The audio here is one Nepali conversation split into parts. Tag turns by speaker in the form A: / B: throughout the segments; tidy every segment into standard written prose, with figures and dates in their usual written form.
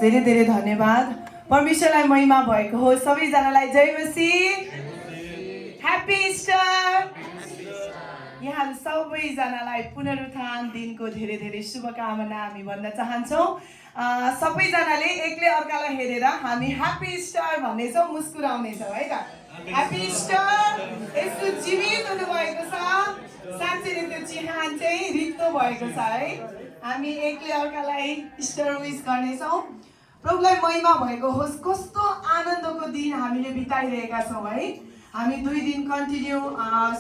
A: धेरै धेरै धन्यवाद। परमेश्वरलाई महिमा भएको हो। सबैजनालाई जय मसीह, ह्यापी इस्टर। यहाँहरू सबैजनालाई पुनरुत्थान दिनको धेरै धेरै शुभकामना हामी भन्न चाहन्छौँ। सबैजनाले एकले अर्कालाई हेरेर हामी ह्यापी इस्टर भन्नेछौँ, मुस्कुराउनेछौँ है त। Happy Easter. यसो जीवित हुनुभएको छ। साँच्चै नै त्यो चिहान चाहिँ रित्तो भएको छ है। हामी एकले अर्कालाई इस्टर विस गर्नेछौँ। प्रभुलाई महिमा भएको होस्। कस्तो आनन्दको दिन हामीले बिताइरहेका छौँ है। हामी 2 दिन कन्टिन्यू,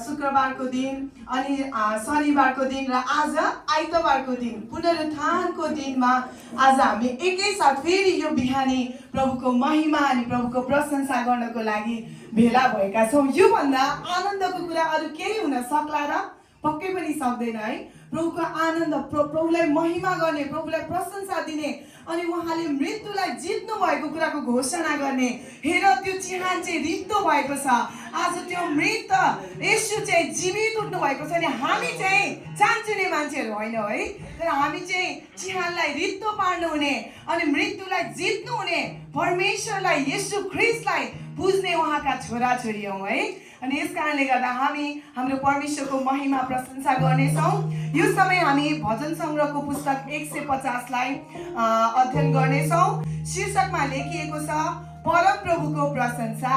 A: शुक्रबारको दिन अनि शनिबारको दिन र आज आइतबारको दिन, पुनरुत्थानको दिनमा आज हामी एकैसाथ फेरि यो बिहानी प्रभुको महिमा अनि प्रभुको प्रशंसा गर्नको लागि भेला भएका छौँ। योभन्दा आनन्दको कुरा अरू केही हुन सक्ला र? पक्कै पनि सक्दैन है। प्रभुको आनन्द, प्रभुलाई महिमा गर्ने, प्रभुलाई प्रशंसा दिने अनि उहाँले मृत्युलाई जित्नु भएको कुराको घोषणा गर्ने। हेर त्यो चिहान चाहिँ रित्तो भएको छ। आज त्यो मृत येशू चाहिँ जीवित उठ्नु भएको छ। अनि हामी चाहिँ चान्चुने मान्छेहरू होइनौँ है, तर हामी चाहिँ चिहानलाई रित्तो पार्नु हुने अनि मृत्युलाई जित्नु हुने परमेश्वरलाई, येशू ख्रिस्टलाई पुज्ने उहाँका छोराछोरी हौँ है। अनि यस कारणले गर्दा हामी हाम्रो परमेश्वरको महिमा प्रशंसा गर्नेछौँ। यो समय हामी भजन सङ्ग्रहको पुस्तक 150लाई अध्ययन गर्नेछौँ। शीर्षकमा लेखिएको छ परम प्रभुको प्रशंसा।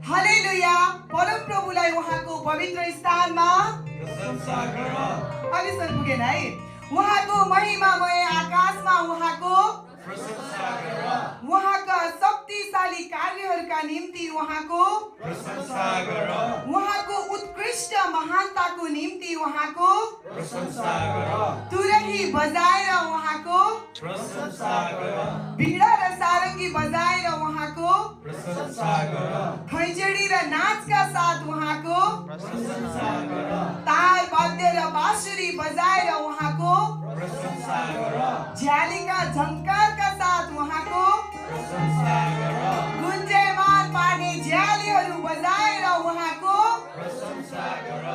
A: हालेलुया। परम प्रभुलाई उहाँको पवित्र स्थानमा प्रशंसा गर। अलिसम्म पुगेन है। उहाँको महिमामय आकाशमा उहाँको प्रशंसा गर। उहाँका शक्तिशाली कार्यहरूका निम्ति उहाँको प्रशंसा गर। उहाँको उत्कृष्ट महानताको निम्ति उहाँको प्रशंसा गर। तुरही बजाएर उहाँको प्रशंसा गर। वीणा र सारङ्गी बजाएर उहाँको प्रशंसा गर। खैँजडी र नाचका साथ उहाँको प्रशंसा गर। ताल वाद्य र बाँसुरी बजाएर उहाँको प्रशंसा गर। झ्यालीका झङ्कारका साथ उहाँको प्रशंसा गर। गुन्जयमान पार्ने झ्यालीहरू बजाएर उहाँको प्रशंसा गर।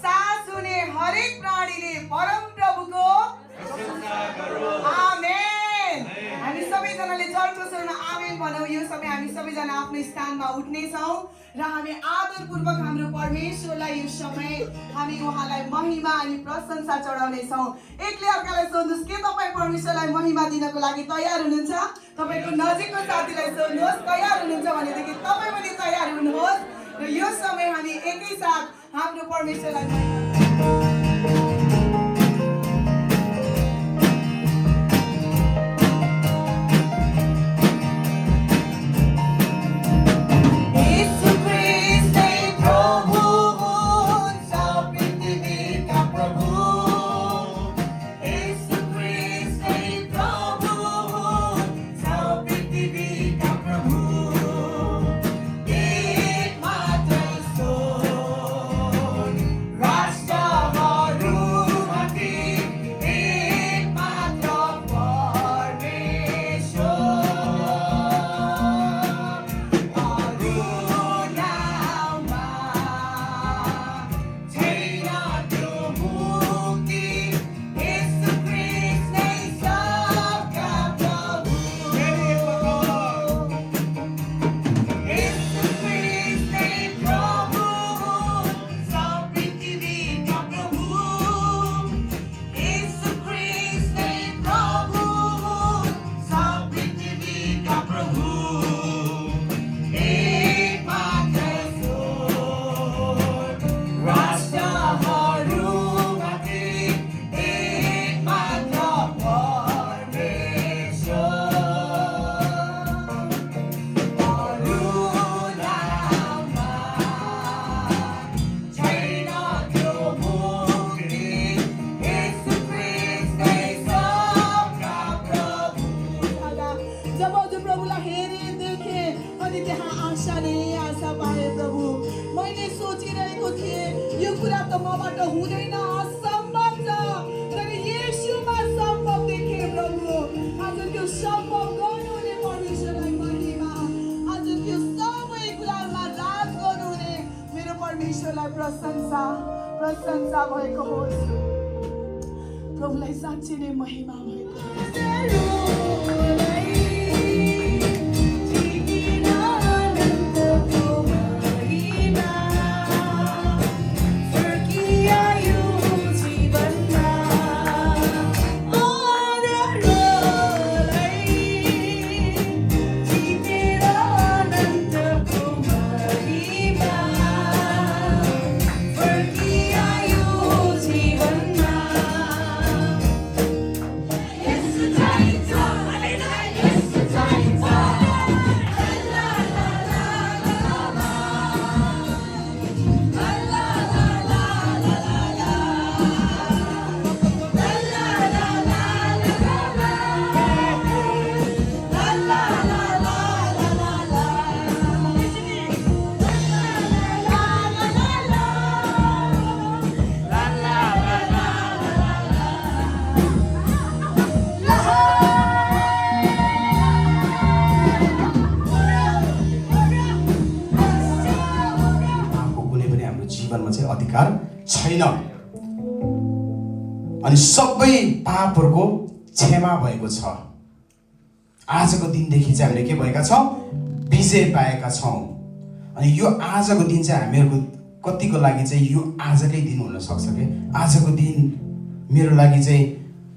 A: सास हुने हरेक प्राणीले परम प्रभुको प्रशंसा गरौँ। आमेन। हामी सबैजनाले चर्चको स्वरमा आमेन भनौँ। यो समय हामी सबैजना आफ्नो स्थानमा उठ्नेछौँ र हामी आदरपूर्वक हाम्रो परमेश्वरलाई यो समय हामी उहाँलाई महिमा अनि प्रशंसा चढाउनेछौँ। एकले अर्कालाई सोध्नुहोस्, के तपाईँ परमेश्वरलाई महिमा दिनको लागि तयार हुनुहुन्छ? तपाईँको नजिकको साथीलाई सोध्नुहोस्, तयार हुनुहुन्छ भनेदेखि तपाईँ पनि तयार हुनुहोस् र यो समय हामी एकैसाथ हाम्रो परमेश्वरलाई प्रशंसा भएको होस्। प्रभुलाई साँच्चै नै महिमा भएको होस्।
B: अधिकार छैन अनि सबै पापहरूको क्षमा भएको छ। आजको दिनदेखि चाहिँ हामीले के भएका छौँ? विजय पाएका छौँ। अनि यो आजको दिन चाहिँ हामीहरूको कतिको लागि चाहिँ यो आजकै दिन हुनसक्छ कि आजको दिन मेरो लागि चाहिँ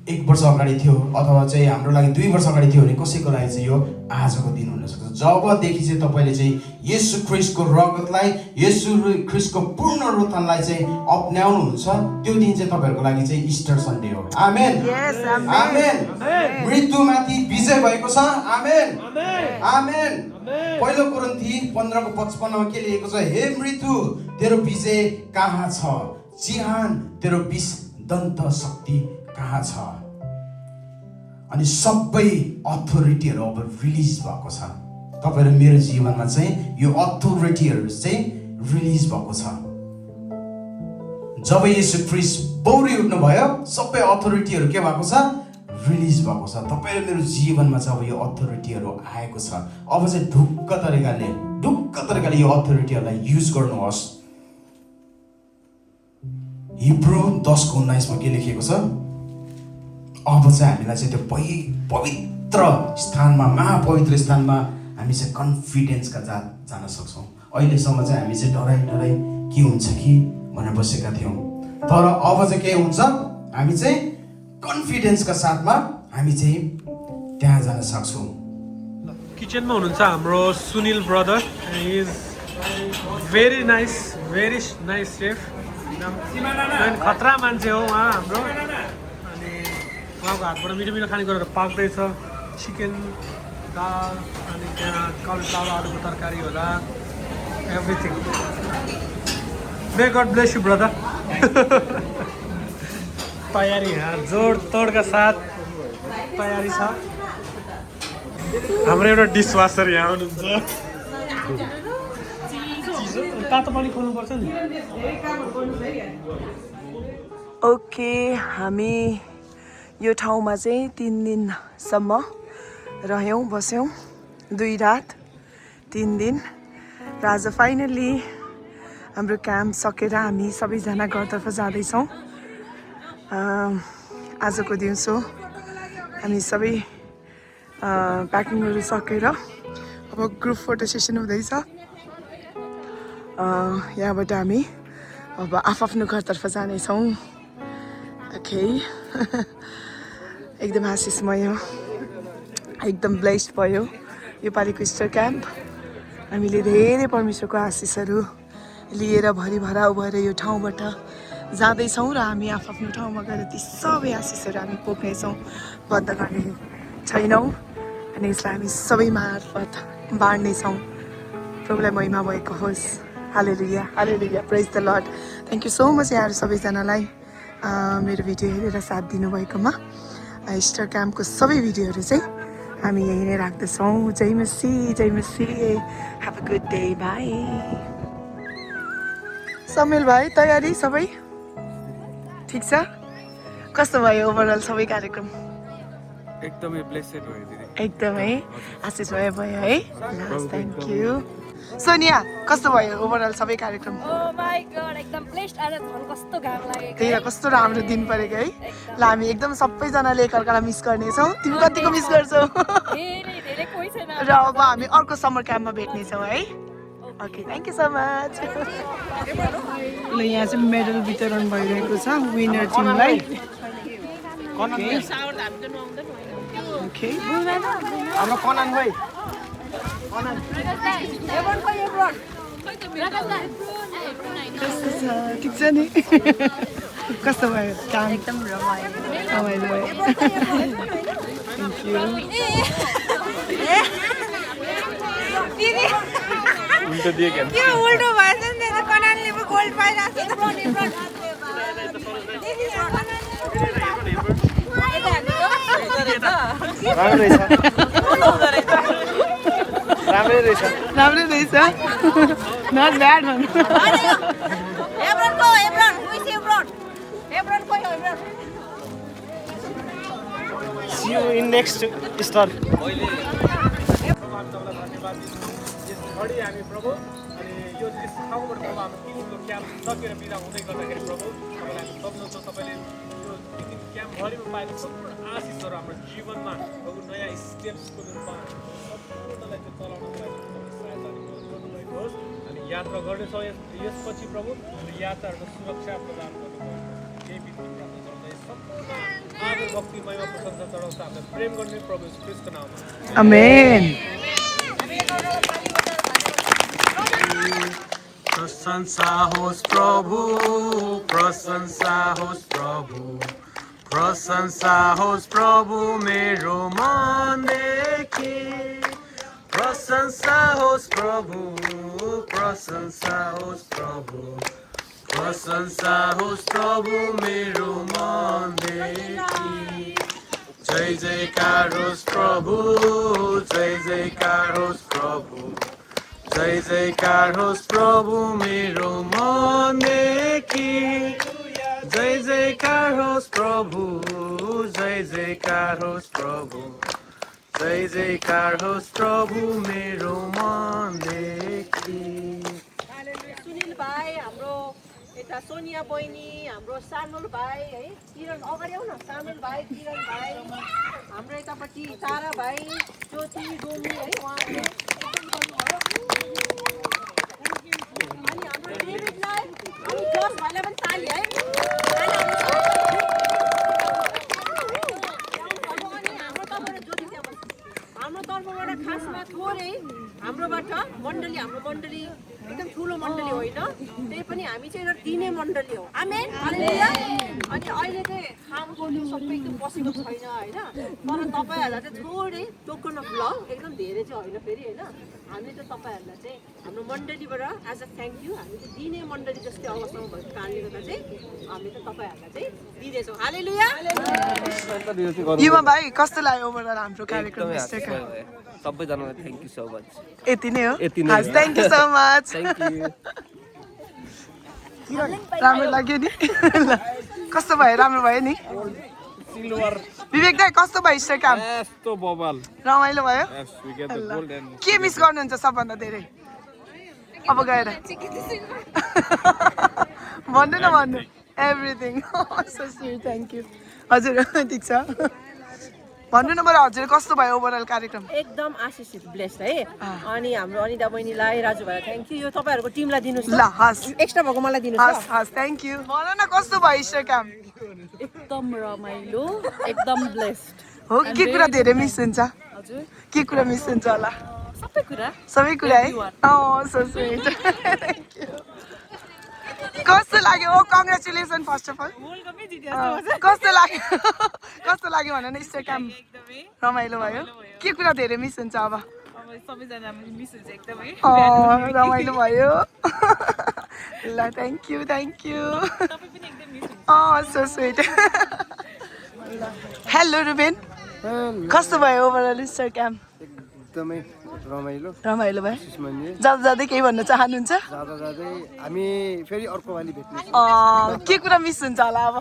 B: 1 वर्ष अगाडि थियो अथवा चाहिँ हाम्रो लागि 2 वर्ष अगाडि थियो भने कसैको लागि चाहिँ यो आजको दिन हुनसक्छ। जबदेखि चाहिँ तपाईँले चाहिँ येशू ख्रिस्टको रगतलाई, येशू ख्रिस्टको पूर्ण रूपलाई चाहिँ अपनाउनुहुन्छ, त्यो दिन चाहिँ तपाईँहरूको लागि चाहिँ इस्टर सन्डे हो। आमेन, आमेन। मृत्युमाथि विजय भएको छ। आमेन, आमेन। पहिलो कोरिन्थी 15:55 के लेखेको छ? हे मृत्यु, तेरो विजय कहाँ छ? चिहान, तेरो विष दन्त शक्ति कहाँ छ? अनि सबै अथोरिटीहरू अब रिलिज भएको छ। तपाईँ र मेरो जीवनमा चाहिँ यो अथोरिटीहरू चाहिँ रिलिज भएको छ। जब येशू ख्रिस्ट बौरी उठ्नु भयो, सबै अथोरिटीहरू के भएको छ? रिलिज भएको छ। तपाईँ र मेरो जीवनमा चाहिँ अब यो अथोरिटीहरू आएको छ। अब चाहिँ ढुक्क तरिकाले यो अथोरिटीहरूलाई युज गर्नुहोस्। हिब्रू 10:19 के लेखिएको छ? अब चाहिँ हामीलाई चाहिँ त्यो पवित्र स्थानमा, महापवित्र स्थानमा हामी चाहिँ कन्फिडेन्सका जान सक्छौँ। अहिलेसम्म चाहिँ हामी चाहिँ डराइ के हुन्छ कि भनेर बसेका थियौँ, तर अब चाहिँ के हुन्छ? हामी चाहिँ कन्फिडेन्सका साथमा हामी चाहिँ त्यहाँ जान सक्छौँ।
C: किचनमा हुनुहुन्छ हाम्रो Sunil brother. He is very nice safe, एकदम खतरा मान्छे हो उहाँ हाम्रो। अनि उहाँको हातबाट मिठो खानेकुराहरू पाक्दैछ। चिकन, दाल, अनि त्यहाँ काउलीफ्लावर आलुको तरकारी होला, everything. May God bless you brother. तयारी यहाँ जोड तोडका साथ तयारी छ। हाम्रो एउटा डिसवासर यहाँ हुनुहुन्छ। तातो पानी खोल्नुपर्छ नि।
A: ओके, हामी यो ठाउँमा चाहिँ 3 दिनसम्म रह्यौँ, बस्यौँ। 2 रात 3 दिन र आज फाइनली हाम्रो क्याम्प सकेर हामी सबैजना घरतर्फ जाँदैछौँ। आजको दिउँसो हामी सबै प्याकिङहरू सकेर अब ग्रुप फोटो सेसन हुँदैछ। यहाँबाट हामी अब आफ्नो घरतर्फ जानेछौँ। ओके, एकदम आशिषमय, एकदम ब्लेस्ड भयो यो पालिको इस्टर क्याम्प। हामीले धेरै परमेश्वरको आशिषहरू लिएर भरिभराउ भएर यो ठाउँबाट जाँदैछौँ र हामी आफ्नो ठाउँमा गएर ती सबै आशिषहरू हामी पोख्नेछौँ, बन्द गर्ने छैनौँ। अनि यसलाई हामी सबै मार्फत बाँड्नेछौँ। प्रभुलाई महिमा भएको होस्। Hallelujah, hallelujah, praise the lord. Thank you so much यहाँहरू सबैजनालाई मेरो भिडियो हेरेर साथ दिनुभएकोमा। इस्टर क्याम्पको सबै भिडियोहरू चाहिँ हामी यहीँ नै राख्दछौँ। जय मसीह, जय मसीह। Have a good day, bye. Samel भाइ, तयारी सबै ठिक छ? कस्तो भयो ओभरअल सबै कार्यक्रम?
D: एकदमै ब्लेसेड भयो दिदी।
A: एकदमै आशिषमय भयो है। Thank you. सोनिया, कस्तो भयो ओभरअल सबै कार्यक्रम?
E: Oh my god, एकदम ब्लेस्ड। आज झन् कस्तो घाम लागेको।
A: त्यही त, कस्तो राम्रो दिन परेको है। ल हामी एकदम सबैजनाले एकअर्कालाई मिस गर्नेछौँ। तिमी कतिको मिस गर्छौ?
E: धेरै कोही छैन।
A: र अब हामी अर्को समर क्याम्पमा भेट्नेछौँ है। Okay, thank you so much. ल यहाँ चाहिँ मेडल वितरण भइरहेको छ विनर टिमलाई। ओके,
D: हाम्रो कनान भाइ
A: कस्तो छ? ठिक छ नि? कस्तो भयो काम?
E: एकदम
A: रमाइलो भयो। Thank you.
D: उल्टो दिए क्या?
E: त्यो उल्टो भएछ नि त, कनानले पो गोल्ड पाइरहेको छ।
D: राम्रै रहेछ।
A: राम्रै रहेछ। नट ब्याड भन्नु।
D: See you in next Easter.
C: हामी प्रभु अनि यो यस ठाउँबाट प्रभु हाम्रो 3 दिनको क्याम्प सकेर बिदा हुँदै गर्दाखेरि प्रभु तपाईँलाई हामी सम्झाउँछ तपाईँले यो 3 दिन क्याम्पभरिमा पाएको सम्पूर्ण आशिषहरू हाम्रो जीवनमा प्रभु नयाँ स्टेप्सको रूपमा सम्पूर्णलाई त्यो चलाउनको लागि सहायता गर्नुभएको होस्। हामी यात्रा गर्नेछौँ यसपछि प्रभु हाम्रो यात्राहरूको सुरक्षा प्रदान गर्नुभयो। केही बिन्ती प्राप्त गर्दै सम्पूर्ण आदर भक्ति महिमा प्रशंसा चढाउँछ हामीले प्रेम गर्ने प्रभु यीशु ख्रीष्टको नाममा।
A: आमेन।
C: प्रशंसा होस् प्रभु, प्रशंसा होस् प्रभु, प्रशंसा होस् प्रभु मेरो मनदेखि। प्रशंसा होस् प्रभु, प्रशंसा होस् प्रभु, प्रशंसा होस् प्रभु मेरो मनदेखि। जय जयकार होस् प्रभु, जय जयकार होस् प्रभु, जय जयकार होस् प्रभु मेरो मनदेखि। जय जयकार होस् प्रभु, जय जयकार होस् प्रभु, जय जयकार होस् प्रभु मेरो मनदेखि।
F: सुनिल भाइ, हाम्रो यता सोनिया बहिनी, हाम्रो सानुल भाइ है, किरण अगाडि आऊ न, सानुल भाइ, किरण भाइ, हाम्रो यतापट्टि तारा भाइ, ज्योति डोमी है, उहाँले अनि हाम्रो डेभिडलाई अनि जस भाइलाई पनि ताली है। हाम्रो तर्फबाट खासमा थोरै हाम्रोबाट मण्डली, हाम्रो मण्डली एकदम ठुलो मण्डली होइन, त्यही पनि हामी चाहिँ एउटा दिने मण्डली हो। आमेन, हालेलुया। अनि अहिले चाहिँ खामको त्यो सबै एकदम बसेको छैन होइन, तर तपाईँहरूलाई चाहिँ थोरै टोकन अफ लभ, एकदम धेरै चाहिँ होइन फेरि होइन, हामीले चाहिँ तपाईँहरूलाई चाहिँ हाम्रो मण्डलीबाट एज अ थ्याङ्क यू हामी चाहिँ दिने मण्डली जस्तै अवस्थामा भएको कारणले गर्दा चाहिँ हामी चाहिँ तपाईँहरूलाई चाहिँ दिँदैछौँ। हालेलुया।
A: युवा भाइ कस्तो लाग्यो ओभरअल हाम्रो कार्यक्रम?
D: सबैजनालाई थ्याङ्क यू सो मच।
A: यति नै हो?
D: यति नै हो।
A: Thank you so much.
D: Thank you.
A: राम्रो लाग्यो नि? कस्तो भयो? राम्रो भयो नि? विवेक दाइ कस्तो भयो स्टे काम?
D: यस्तो बबाल।
A: रमाइलो भयो?
D: Yes, we get the gold and
A: के मिस गर्नुहुन्छ सबभन्दा धेरै अब गएर? भन्नु न, भन्नु। Everything. So sweet, thank you. हजुर ठिक छ, भन्नु न बरु हजुर कस्तो भयो ओभरअल कार्यक्रम?
F: एकदम आशिषित ब्लेस्ड है। अनि हाम्रो अनिता बहिनीलाई, राजु भाइ थ्याङ्क यू। यो तपाईँहरूको टिमलाई दिनुहोस्
A: ल हस्
F: एक्स्ट्रा भएको मलाई दिनुहोस्।
A: हस् हस् थ्याङ्क यू। भन न कस्तो भयो स्टे काम?
G: एकदम रमाइलो, एकदम ब्लेस्ड।
A: हो के कुरा धेरै मिस हुन्छ?
G: हजुर,
A: के कुरा मिस हुन्छ होला?
G: सबै कुरा।
A: सबै कुरा है? So sweet, thank you. कस्तो लाग्यो? ओ कङ्ग्रेचुलेसन फर्स्ट अफ अल। कस्तो लाग्यो? कस्तो लाग्यो भन न स्टे काम? रमाइलो भयो? के कुरा धेरै मिस हुन्छ अब?
G: सबैजना मिस हुन्छ एकदमै।
A: रमाइलो भयो। ल thank you, thank you. So sweet. Hello Reuben, कस्तो भयो ओभरअल स्टे क्याम्प?
H: एकदमै रमाइलो
A: रमाइलो भयो?
H: मन्दिर
A: जाँदा जाँदै केही भन्न चाहनुहुन्छ?
H: जाँदा जाँदै हामी फेरि अर्को पालि भेट्ने
A: के कुरा मिस हुन्छ होला अब?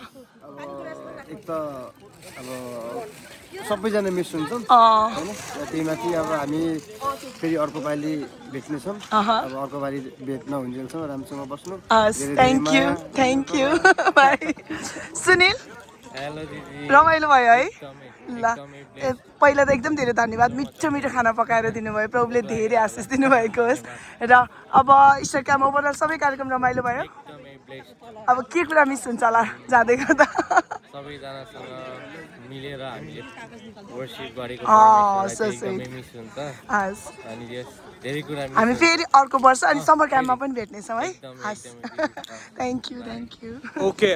H: एक त अब सबैजना मिस हुन्छौँ होइन, त्यही माथि अब हामी फेरि अर्को पालि भेट्नेछौँ। अब अर्को पालि भेट्न हुन्जेलसम्म राम्रोसँग बस्नु।
A: थ्याङ्क यू, थ्याङ्क यू भाइ। सुनिल रमाइलो भयो है? ल पहिला त एकदम धेरै धन्यवाद, मिठो मिठो खाना पकाएर दिनुभयो, प्रभुले धेरै आशिष दिनुभएको होस्। र अब स्टे क्याम्प ओभरअल सबै कार्यक्रम रमाइलो भयो? अब के कुरा मिस हुन्छ होला जाँदै गर्दा?
I: सबैजनासँग मिलेर हामीले वर्शिप गरेको एकदमै मिस हुन्छ अनि धेरै कुरा
A: हामी फेरि अर्को वर्ष अनि समर क्याम्पमा पनि भेट्नेछौँ है। हस् thank you, thank you.
C: Okay,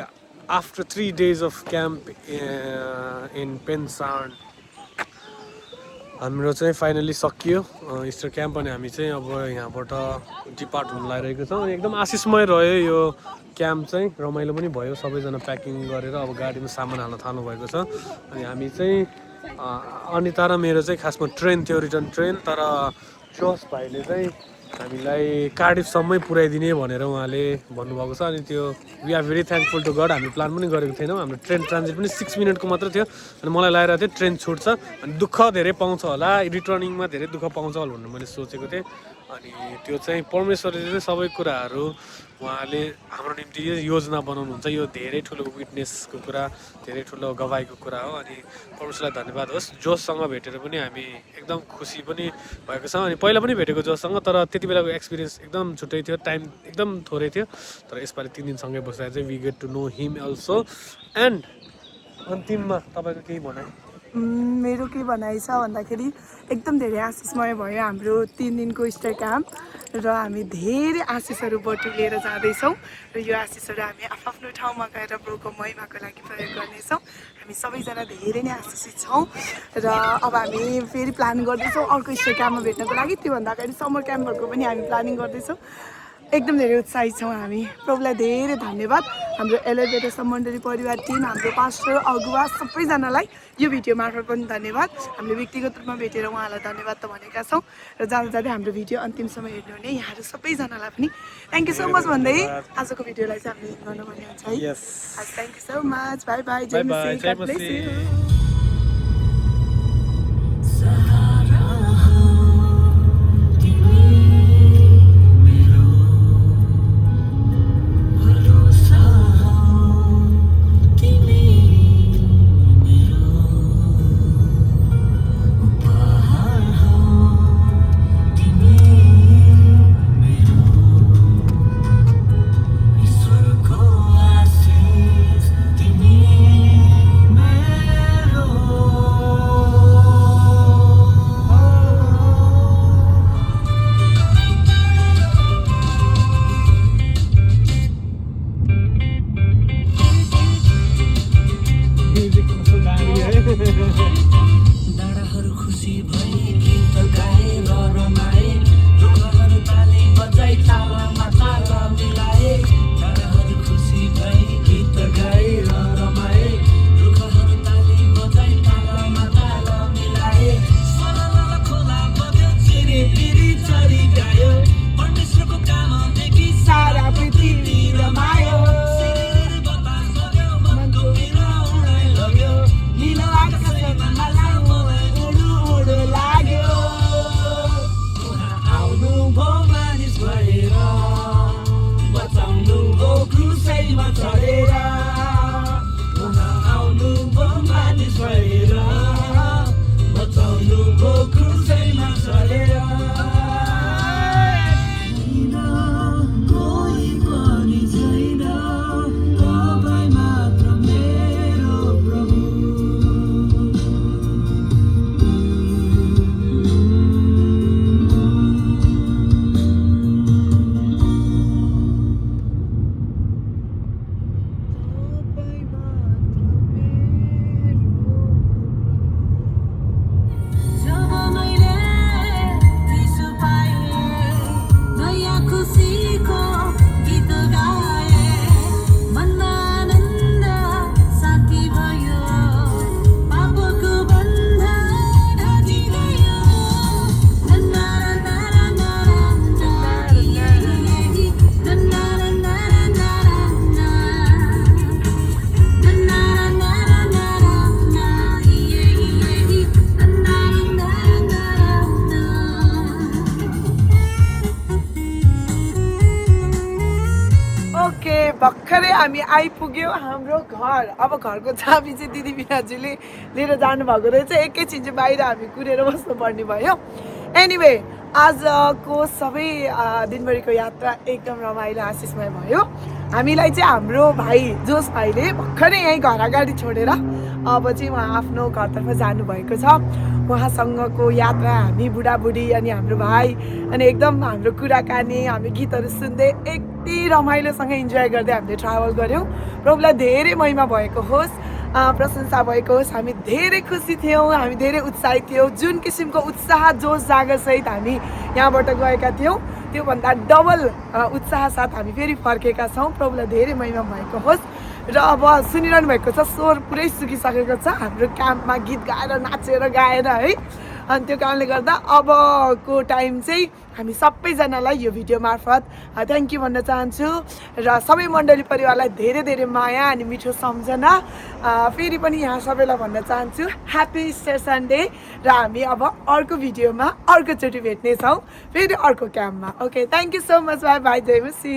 C: after 3 days of camp in पेन्सार्न हाम्रो चाहिँ फाइनली सकियो इस्टर क्याम्प अनि हामी चाहिँ अब यहाँबाट डिपार्ट हुन लागिरहेको छौँ। अनि एकदम आशिषमय रह्यो यो क्याम्प चाहिँ, रमाइलो पनि भयो। सबैजना प्याकिङ गरेर अब गाडीमा सामान हाल्न थाल्नु भएको छ। अनि हामी चाहिँ अनिता र मेरो चाहिँ खासमा ट्रेन थियो, रिटर्न ट्रेन, तर जोस भाइले चाहिँ हामीलाई कार्डिफसम्मै पुऱ्याइदिने भनेर उहाँले भन्नुभएको छ। अनि त्यो we are very thankful to God. हामी प्लान पनि गरेको थिएनौँ, हाम्रो ट्रेन ट्रान्जिट पनि 6 मिनटको मात्र थियो। अनि मलाई लागेर थियो ट्रेन छुट्छ अनि दुःख धेरै पाउँछ होला, रिटर्निङमा धेरै दुःख पाउँछ होला भनेर मैले सोचेको थिएँ। अनि त्यो चाहिँ परमेश्वरले चाहिँ सबै कुराहरू उहाँले हाम्रो निम्ति योजना बनाउनुहुन्छ। यो धेरै ठुलो विटनेसको कुरा, धेरै ठुलो गवाईको कुरा हो। अनि परमेश्वरलाई धन्यवाद होस्। जोससँग भेटेर पनि हामी एकदम खुसी पनि भएको छ। अनि पहिला पनि भेटेको जोससँग, तर त्यति बेलाको एक्सपिरियन्स एकदम छुट्टै थियो, टाइम एकदम थोरै थियो। तर यसपालि 3 दिनसँगै बस्दा चाहिँ we get to know him also. And अन्तिममा तपाईँको केही भनाइ?
A: मेरो के भनाइ छ भन्दाखेरि एकदम धेरै आशिषमय भयो हाम्रो 3 दिनको इस्टर क्याम्प र हामी धेरै आशिषहरू बटुलेर जाँदैछौँ र यो आशिषहरू हामी आफ्नो ठाउँमा गएर प्रभुको महिमाको लागि प्रयोग गर्नेछौँ। हामी सबैजना धेरै नै आशिषित छौँ र अब हामी फेरि प्लान गर्दैछौँ अर्को इस्टर क्याम्पमा भेट्नको लागि। त्योभन्दा अगाडि समर क्याम्पहरूको पनि हामी प्लानिङ गर्दैछौँ। एकदम धेरै उत्साहित छौँ हामी। प्रभुलाई धेरै धन्यवाद। हाम्रो एलेभेटर मण्डली परिवार टिम, हाम्रो पास्टर, अगुवा सबैजनालाई यो भिडियो मार्फत पनि धन्यवाद। हामीले व्यक्तिगत रूपमा भेटेर उहाँलाई धन्यवाद त भनेका छौँ र जाँदा जाँदै हाम्रो भिडियो अन्तिमसम्म हेर्नुहुने यहाँहरू सबैजनालाई पनि थ्याङ्क यू सो मच भन्दै आजको भिडियोलाई चाहिँ हामीले गर्नुपर्ने हुन्छ है। Thank you so much. Bye bye. जय मसी। God bless you. भर्खरै हामी आइपुग्यौँ हाम्रो घर। अब घरको चाबी चाहिँ दिदी बिराजुले लिएर जानुभएको रहेछ। एकैछिन चाहिँ बाहिर हामी कुरेर बस्नुपर्ने भयो। एनिवे आजको सबै दिनभरिको यात्रा एकदम रमाइलो आशिषमय भयो। हामीलाई चाहिँ हाम्रो भाइ जोस भाइले भर्खरै यहीँ घर अगाडि छोडेर अब चाहिँ उहाँ आफ्नो घरतर्फ जानुभएको छ। उहाँसँगको यात्रा हामी बुढाबुढी अनि हाम्रो भाइ अनि एकदम हाम्रो कुराकानी हामी गीतहरू सुन्दै यति रमाइलोसँग इन्जोय गर्दै हामीले ट्राभल गऱ्यौँ। प्रभुलाई धेरै महिमा भएको होस्, प्रशंसा भएको होस्। हामी धेरै खुसी थियौँ, हामी धेरै उत्साहित थियौँ। जुन किसिमको उत्साह जोस जागरसहित हामी यहाँबाट गएका थियौँ त्योभन्दा डबल उत्साह साथ हामी फेरि फर्केका छौँ। प्रभुलाई धेरै महिमा भएको होस्। र अब सुनिरहनु भएको छ, स्वर पुरै सुकिसकेको छ। हाम्रो क्याम्पमा गीत गाएर नाचेर गाएर है अनि त्यो कारणले गर्दा अबको टाइम चाहिँ हामी सबैजनालाई यो भिडियो मार्फत थ्याङ्क यू भन्न चाहन्छु र सबै मण्डली परिवारलाई धेरै धेरै माया अनि मिठो सम्झना फेरि पनि यहाँ सबैलाई भन्न चाहन्छु ह्याप्पी इस्टर सन्डे र हामी अब अर्को भिडियोमा अर्कोचोटि भेट्नेछौँ फेरि अर्को क्याम्पमा okay thank you so much bye bye जय मसी